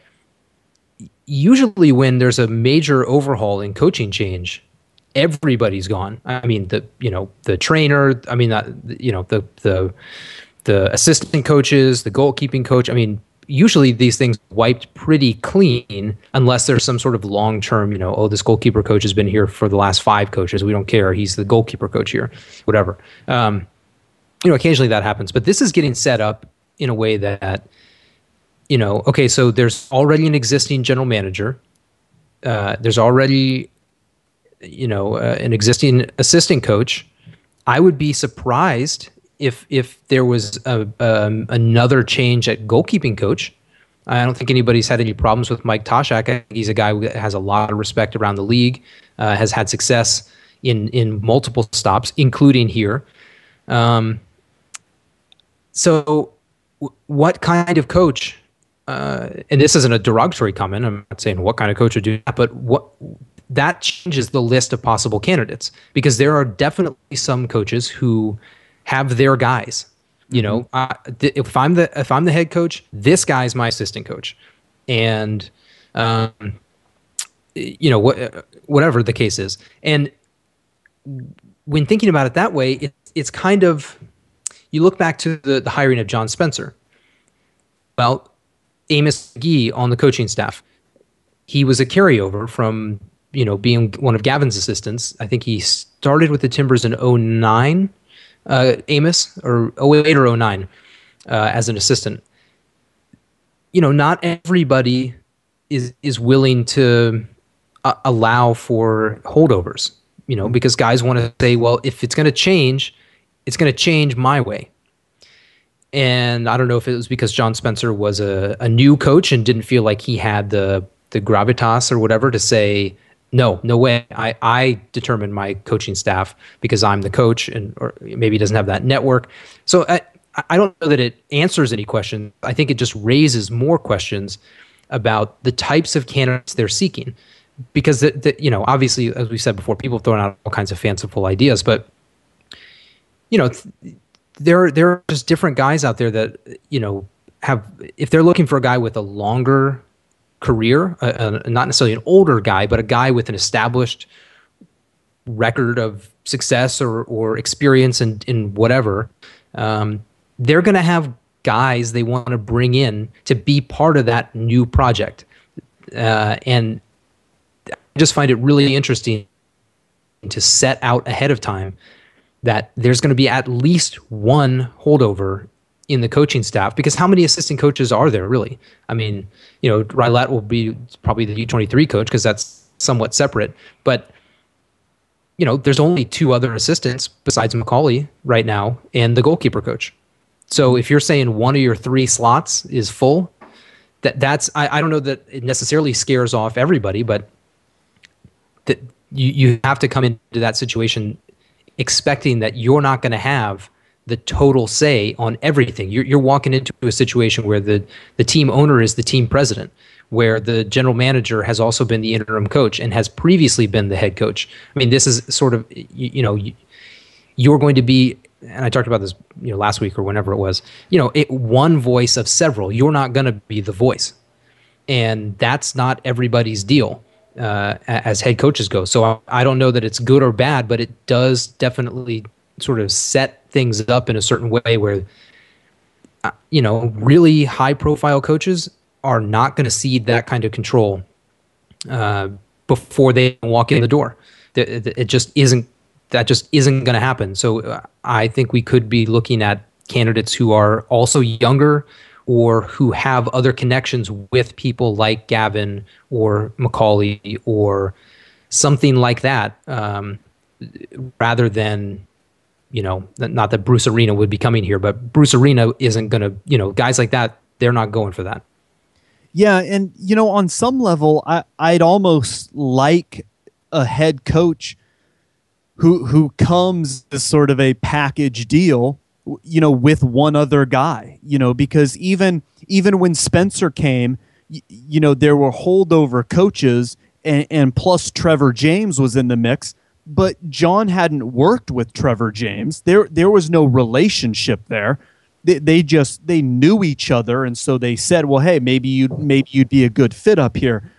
usually when there's a major overhaul in coaching change, everybody's gone. I mean, the trainer, I mean, the assistant coaches, the goalkeeping coach. I mean, usually these things wiped pretty clean, unless there's some sort of long-term, you know, oh, this goalkeeper coach has been here for the last 5 coaches. We don't care. He's the goalkeeper coach here, whatever. You know, occasionally that happens, but this is getting set up in a way that, you know, okay, so there's already an existing general manager. There's already, you know, an existing assistant coach. I would be surprised if there was another change at goalkeeping coach. I don't think anybody's had any problems with Mike Toshak. I think he's a guy who has a lot of respect around the league, has had success in multiple stops, including here. So what kind of coach, and this isn't a derogatory comment, I'm not saying what kind of coach would do that, but that changes the list of possible candidates, because there are definitely some coaches who have their guys. You know, if I'm the head coach, this guy's my assistant coach, and you know, whatever the case is. And when thinking about it that way, it's kind of, you look back to the hiring of John Spencer. Well, Amos McGee on the coaching staff, he was a carryover from, you know, being one of Gavin's assistants. I think he started with the Timbers in 2009. Amos, or 08 or 09, as an assistant. You know, not everybody is willing to allow for holdovers, you know, because guys want to say, well, if it's going to change, it's going to change my way. And I don't know if it was because John Spencer was a new coach and didn't feel like he had the gravitas or whatever to say, no way. I determine my coaching staff because I'm the coach, or maybe he doesn't have that network. So I don't know that it answers any questions. I think it just raises more questions about the types of candidates they're seeking, because you know, obviously, as we said before, people have thrown out all kinds of fanciful ideas, but you know, there are just different guys out there that, you know, if they're looking for a guy with a longer career, not necessarily an older guy, but a guy with an established record of success or experience in whatever, they're going to have guys they want to bring in to be part of that new project. And I just find it really interesting to set out ahead of time that there's going to be at least one holdover in the coaching staff, because how many assistant coaches are there really? I mean, Rylette will be probably the U23 coach because that's somewhat separate, but there's only 2 other assistants besides McAuley right now and the goalkeeper coach. So if you're saying one of your 3 slots is full, that's I don't know that it necessarily scares off everybody, but that you have to come into that situation expecting that you're not going to have the total say on everything. You're walking into a situation where the team owner is the team president, where the general manager has also been the interim coach and has previously been the head coach. I mean, this is sort of, you're going to be, and I talked about this, last week or whenever it was, one voice of several. You're not going to be the voice. And that's not everybody's deal as head coaches go. So I don't know that it's good or bad, but it does definitely sort of set things up in a certain way where, really high profile coaches are not going to cede that kind of control before they walk in the door. It just isn't. That just isn't going to happen. So I think we could be looking at candidates who are also younger or who have other connections with people like Gavin or McAuley or something like that, rather than, not that Bruce Arena would be coming here, but Bruce Arena isn't going to, guys like that, they're not going for that. Yeah, and on some level, I'd almost like a head coach who comes as sort of a package deal, with one other guy, because even when Spencer came, there were holdover coaches, and plus Trevor James was in the mix, but John hadn't worked with Trevor James. There was no relationship there. They knew each other, and so they said, well, hey, maybe you'd be a good fit up here.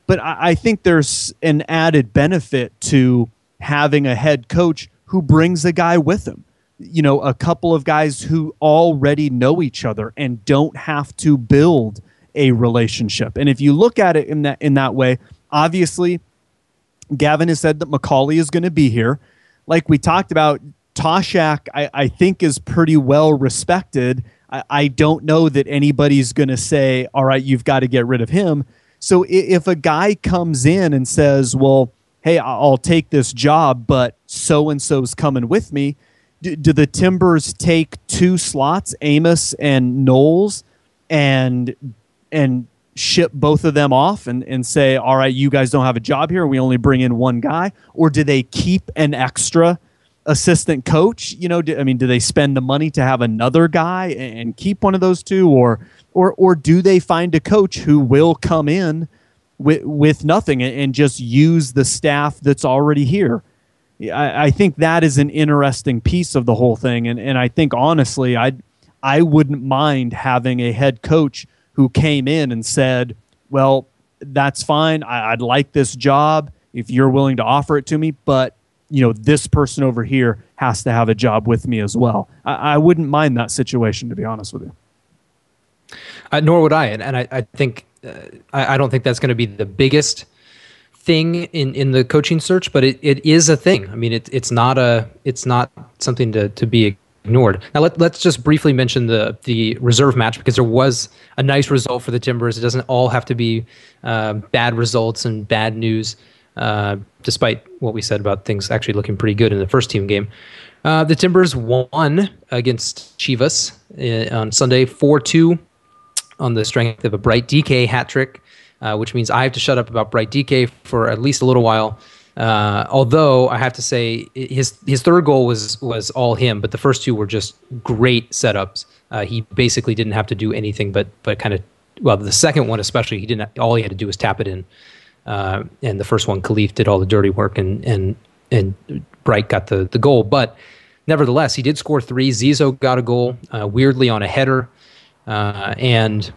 But I think there's an added benefit to having a head coach who brings a guy with him, a couple of guys who already know each other and don't have to build a relationship. And if you look at it in that way, obviously Gavin has said that McAuley is going to be here. Like we talked about, Toshak, I think, is pretty well respected. I don't know that anybody's going to say, all right, you've got to get rid of him. So if a guy comes in and says, well, hey, I'll take this job, but so-and-so's coming with me, do the Timbers take 2 slots, Amos and Knowles, and ship both of them off and say, all right, you guys don't have a job here, we only bring in one guy? Or do they keep an extra assistant coach? Do they spend the money to have another guy and keep one of those 2, or do they find a coach who will come in with nothing and just use the staff that's already here? I think that is an interesting piece of the whole thing, and I think honestly, I wouldn't mind having a head coach who came in and said, well, that's fine, I'd like this job if you're willing to offer it to me, but this person over here has to have a job with me as well. I wouldn't mind that situation, to be honest with you. Nor would I, and I think I don't think that's going to be the biggest thing in the coaching search, but it is a thing. I mean, it's not something to be ignored. Now let's just briefly mention the reserve match, because there was a nice result for the Timbers. It doesn't all have to be bad results and bad news, despite what we said about things actually looking pretty good in the first team game. The Timbers won against Chivas on Sunday 4-2 on the strength of a Bright DK hat trick, which means I have to shut up about Bright DK for at least a little while. Although I have to say his third goal was all him, but the first 2 were just great setups. He basically didn't have to do anything but kind of, well, the second one especially, all he had to do was tap it in. And the first one, Khalif did all the dirty work, and Bright got the goal. But nevertheless, he did score 3. Zizzo got a goal, weirdly on a header, and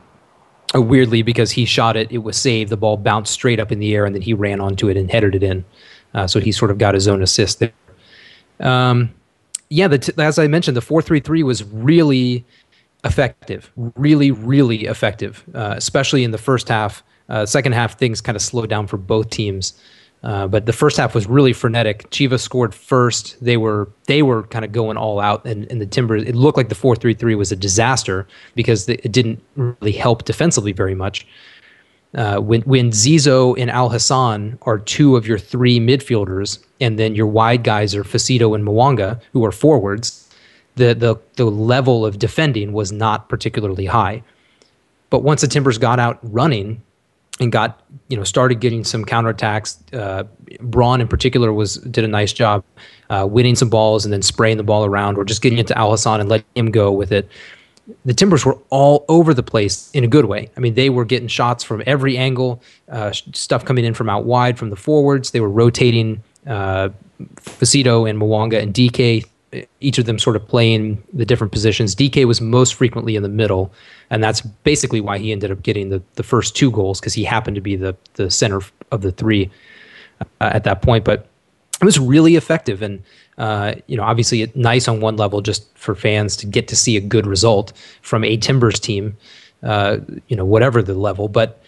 weirdly because he shot it, it was saved. The ball bounced straight up in the air, and then he ran onto it and headed it in. So he sort of got his own assist there. As I mentioned, the 4-3-3 was really effective, really, really effective, especially in the first half. Second half, things kind of slowed down for both teams. But the first half was really frenetic. Chivas scored first. They were kind of going all out, and the Timbers. It looked like the 4-3-3 was a disaster because it didn't really help defensively very much. When Zizo and Al Hassan are two of your three midfielders, and then your wide guys are Facito and Mwanga, who are forwards, the level of defending was not particularly high. But once the Timbers got out running and started getting some counterattacks, Braun in particular did a nice job winning some balls and then spraying the ball around, or just getting it to Al Hassan and letting him go with it. The Timbers were all over the place in a good way. I mean, they were getting shots from every angle, stuff coming in from out wide from the forwards. They were rotating Facito and Mwanga and DK, each of them sort of playing the different positions. DK was most frequently in the middle, and that's basically why he ended up getting the first two goals, because he happened to be the center of the three at that point. But it was really effective, and obviously it's nice on one level just for fans to get to see a good result from a Timbers team, whatever the level. But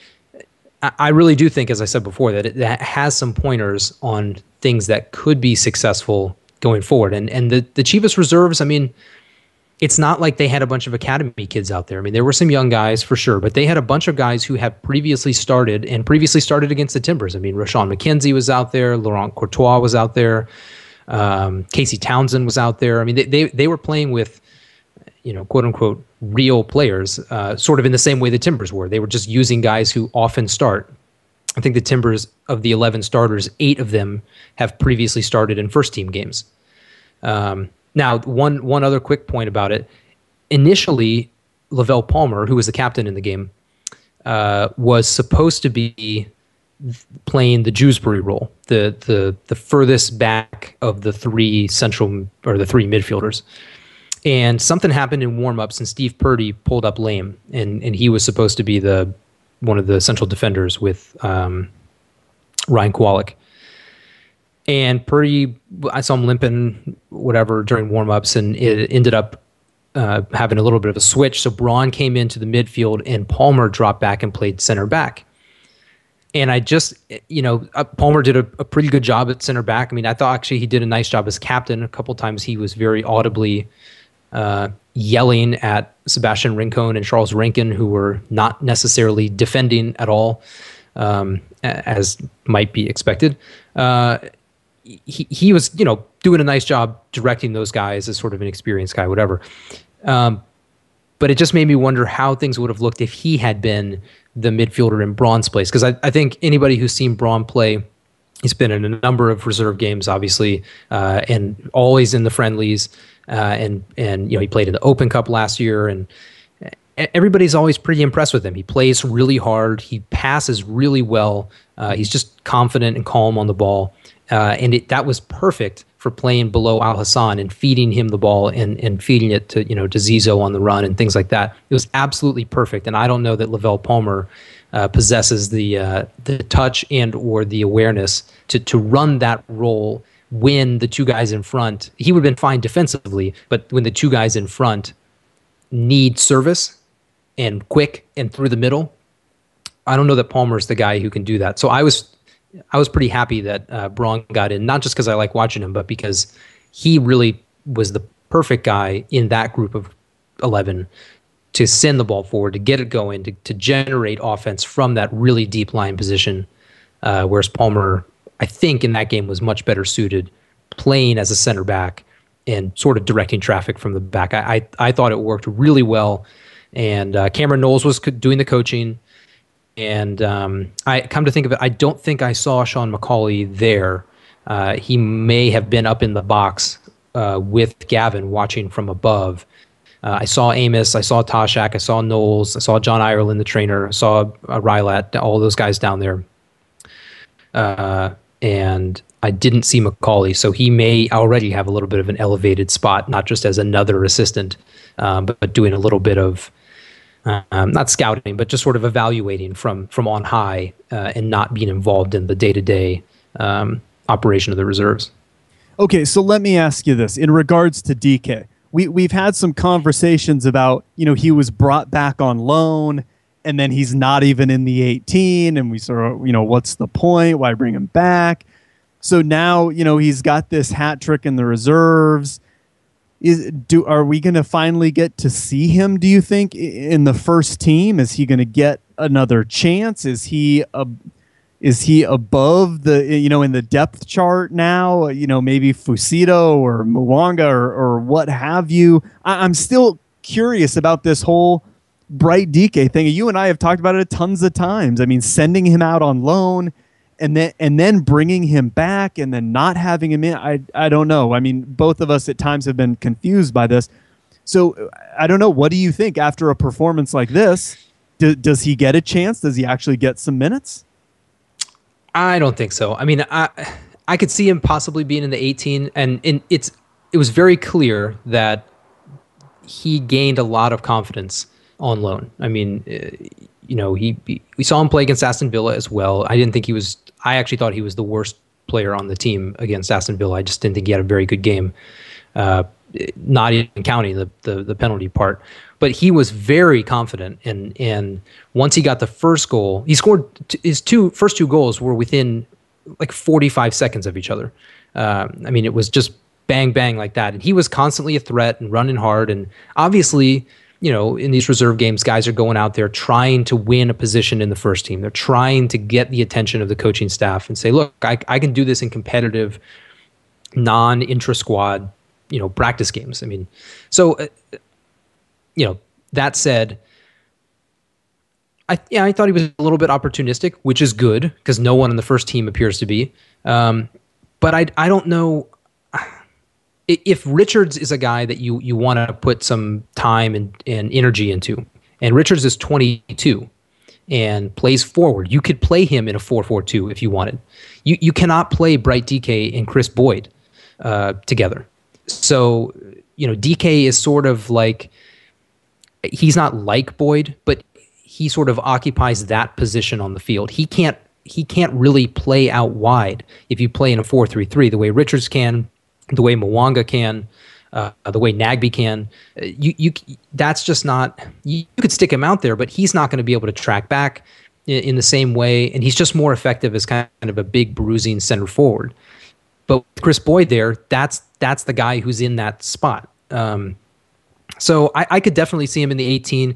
I really do think, as I said before, that it has some pointers on things that could be successful going forward. And the Chivas reserves, I mean, it's not like they had a bunch of academy kids out there. I mean, there were some young guys for sure, but they had a bunch of guys who had previously started against the Timbers. I mean, Rashawn McKenzie was out there, Laurent Courtois was out there, Casey Townsend was out there. I mean, they were playing with, quote unquote, real players, sort of in the same way the Timbers were. They were just using guys who often start. I think the Timbers, of the 11 starters, 8 of them have previously started in first team games. Now, one other quick point about it. Initially, Lavelle Palmer, who was the captain in the game, was supposed to be playing the Jewsbury role, the furthest back of the three midfielders. And something happened in warm-ups, and Steve Purdy pulled up lame, and he was supposed to be one of the central defenders with Ryan Kowalik. And Purdy, I saw him limping, whatever, during warm-ups, and it ended up having a little bit of a switch. So Braun came into the midfield, and Palmer dropped back and played center back. And I just, Palmer did a pretty good job at center back. I mean, I thought actually he did a nice job as captain. A couple times he was very audibly yelling at Sebastian Rincon and Charles Rankin, who were not necessarily defending at all, as might be expected. He was, doing a nice job directing those guys as sort of an experienced guy, whatever. But it just made me wonder how things would have looked if he had been the midfielder in Braun's place. Because I think anybody who's seen Braun play, he's been in a number of reserve games, obviously, and always in the friendlies. And he played in the Open Cup last year, and everybody's always pretty impressed with him. He plays really hard. He passes really well. He's just confident and calm on the ball. And that was perfect for playing below Al Hassan and feeding him the ball and feeding it to Zizo on the run and things like that. It was absolutely perfect. And I don't know that Lavelle Palmer possesses the touch and or the awareness to run that role when the two guys in front. He would have been fine defensively, but when the two guys in front need service and quick and through the middle, I don't know that Palmer's the guy who can do that. So I was pretty happy that Braun got in, not just because I like watching him, but because he really was the perfect guy in that group of 11 to send the ball forward, to get it going, to generate offense from that really deep line position, whereas Palmer, I think, in that game was much better suited playing as a center back and sort of directing traffic from the back. I thought it worked really well, and Cameron Knowles was doing the coaching. And I come to think of it, I don't think I saw Sean McAuley there. He may have been up in the box with Gavin watching from above. I saw Amos, I saw Toshak, I saw Knowles, I saw John Ireland, the trainer, I saw Rylat, all those guys down there. And I didn't see McAuley, so he may already have a little bit of an elevated spot, not just as another assistant, but doing a little bit of not scouting, but just sort of evaluating from on high and not being involved in the day-to-day operation of the reserves. Okay, so let me ask you this. In regards to DK, we've had some conversations about, he was brought back on loan, and then he's not even in the 18, and we sort of, what's the point? Why bring him back? So now, he's got this hat trick in the reserves. Are we going to finally get to see him, do you think, in the first team? Is he going to get another chance? Is he above the, in the depth chart now, maybe Fusito or Mwanga or what have you? I'm still curious about this whole Bright DK thing. You and I have talked about it tons of times. I mean, sending him out on loan and then bringing him back and then not having him in. I don't know. I mean, both of us at times have been confused by this. So I don't know. What do you think after a performance like this? Does he get a chance? Does he actually get some minutes? I don't think so. I mean, I could see him possibly being in the 18, and it was very clear that he gained a lot of confidence on loan. I mean, we saw him play against Aston Villa as well. I actually thought he was the worst player on the team against Aston Villa. I just didn't think he had a very good game, not even counting the penalty part. But he was very confident, and once he got the first goal, he scored his first two goals were within like 45 seconds of each other. I mean, it was just bang, bang like that. And he was constantly a threat and running hard. And obviously, in these reserve games, guys are going out there trying to win a position in the first team. They're trying to get the attention of the coaching staff and say, look, I can do this in competitive, non-intra-squad, practice games. I mean, so... that said, I thought he was a little bit opportunistic, which is good because no one on the first team appears to be. But I don't know if Richards is a guy that you want to put some time and energy into. And Richards is 22 and plays forward. You could play him in a 4-4-2 if you wanted. You cannot play Bright DK and Chris Boyd together. So, DK is sort of like... He's not like Boyd, but he sort of occupies that position on the field. He can't really play out wide if you play in a 4-3-3 the way Richards can, the way Mwanga can, the way Nagbe can. That's just not. You could stick him out there, but he's not going to be able to track back in the same way, and he's just more effective as kind of a big bruising center forward. But with Chris Boyd there, that's the guy who's in that spot. So I could definitely see him in the 18.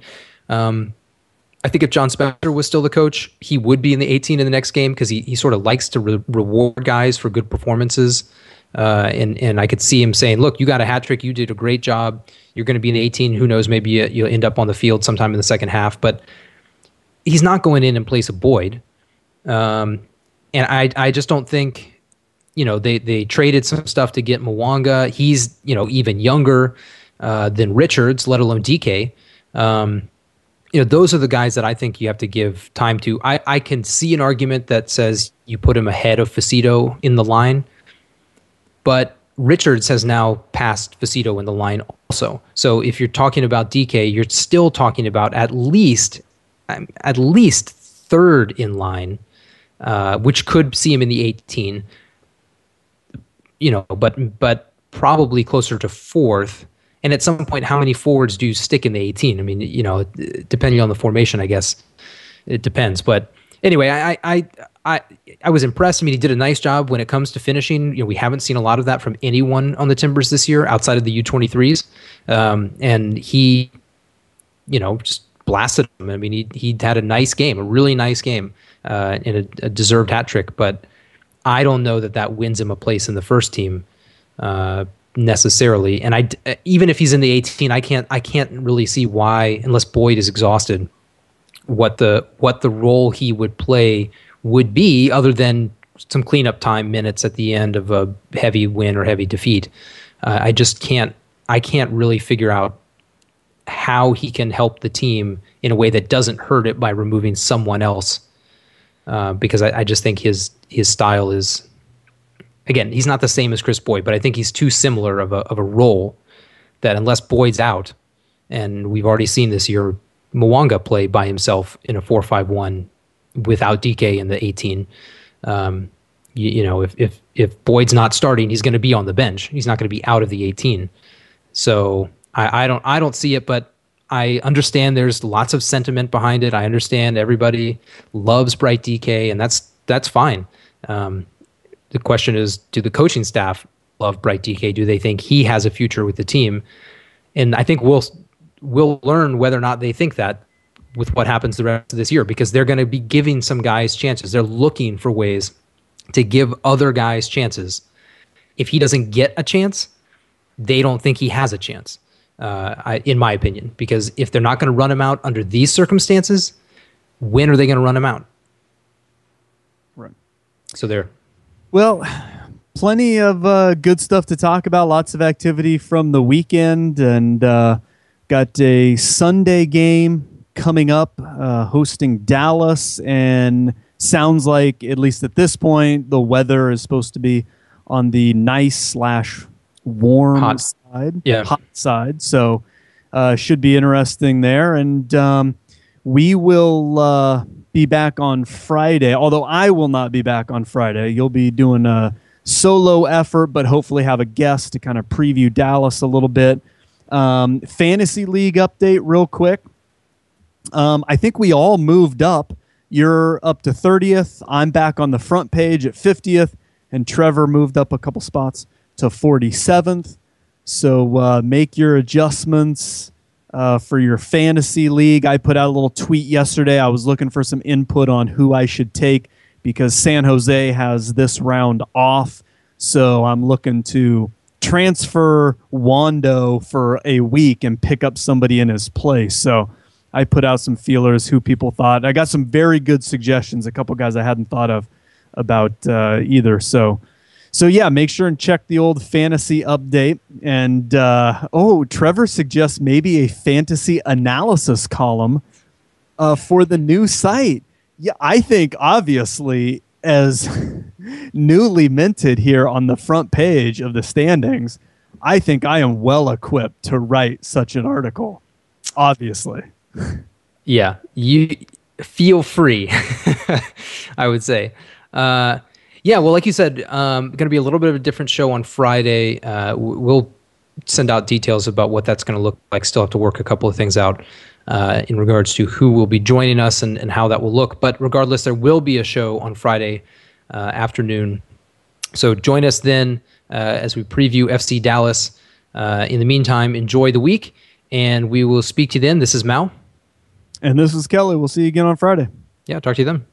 I think if John Spector was still the coach, he would be in the 18 in the next game because he sort of likes to reward guys for good performances. And I could see him saying, look, you got a hat trick. You did a great job. You're going to be in the 18. Who knows? Maybe you'll end up on the field sometime in the second half. But he's not going in place of Boyd. And I just don't think, they traded some stuff to get Mwanga. He's, even younger than Richards, let alone DK. Those are the guys that I think you have to give time to. I can see an argument that says you put him ahead of Fusito in the line, but Richards has now passed Fusito in the line also. So if you're talking about DK, you're still talking about at least third in line, which could see him in the 18. But probably closer to fourth. And at some point, how many forwards do you stick in the 18? I mean, depending on the formation, I guess it depends. But anyway, I was impressed. I mean, he did a nice job when it comes to finishing. We haven't seen a lot of that from anyone on the Timbers this year outside of the U23s. And he, just blasted them. I mean, he had a nice game, a really nice game, and a deserved hat trick. But I don't know that wins him a place in the first team. Necessarily, and even if he's in the 18, I can't really see why, unless Boyd is exhausted, what the role he would play would be, other than some cleanup time minutes at the end of a heavy win or heavy defeat. I can't really figure out how he can help the team in a way that doesn't hurt it by removing someone else, because I just think his style is. Again, he's not the same as Chris Boyd, but I think he's too similar of a role that unless Boyd's out, and we've already seen this year, Mwanga play by himself in a 4-5-1 without DK in the 18. If Boyd's not starting, he's going to be on the bench. He's not going to be out of the 18. So I don't see it, but I understand there's lots of sentiment behind it. I understand everybody loves Bright DK, and that's fine. The question is, do the coaching staff love Bright DK? Do they think he has a future with the team? And I think we'll learn whether or not they think that with what happens the rest of this year, because they're going to be giving some guys chances. They're looking for ways to give other guys chances. If he doesn't get a chance, they don't think he has a chance, in my opinion, because if they're not going to run him out under these circumstances, when are they going to run him out? Right. So there. Well, plenty of good stuff to talk about. Lots of activity from the weekend, and got a Sunday game coming up, hosting Dallas, and sounds like, at least at this point, the weather is supposed to be on the nice / warm hot side. Yeah. Hot side. So should be interesting there. And we will be back on Friday, although I will not be back on Friday. You'll be doing a solo effort, but hopefully have a guest to kind of preview Dallas a little bit. Fantasy League update real quick. I think we all moved up. You're up to 30th. I'm back on the front page at 50th. And Trevor moved up a couple spots to 47th. So make your adjustments for your fantasy league. I put out a little tweet yesterday. I was looking for some input on who I should take because San Jose has this round off. So I'm looking to transfer Wando for a week and pick up somebody in his place. So I put out some feelers who people thought. I got some very good suggestions, a couple guys I hadn't thought of about either. So yeah, make sure and check the old fantasy update. And Trevor suggests maybe a fantasy analysis column for the new site. Yeah, I think obviously as newly minted here on the front page of the standings, I think I am well equipped to write such an article. Obviously. Yeah, you feel free, I would say. Yeah, well, like you said, going to be a little bit of a different show on Friday. We'll send out details about what that's going to look like. Still have to work a couple of things out in regards to who will be joining us and how that will look. But regardless, there will be a show on Friday afternoon. So join us then as we preview FC Dallas. In the meantime, enjoy the week, and we will speak to you then. This is Mal. And this is Kelly. We'll see you again on Friday. Yeah, talk to you then.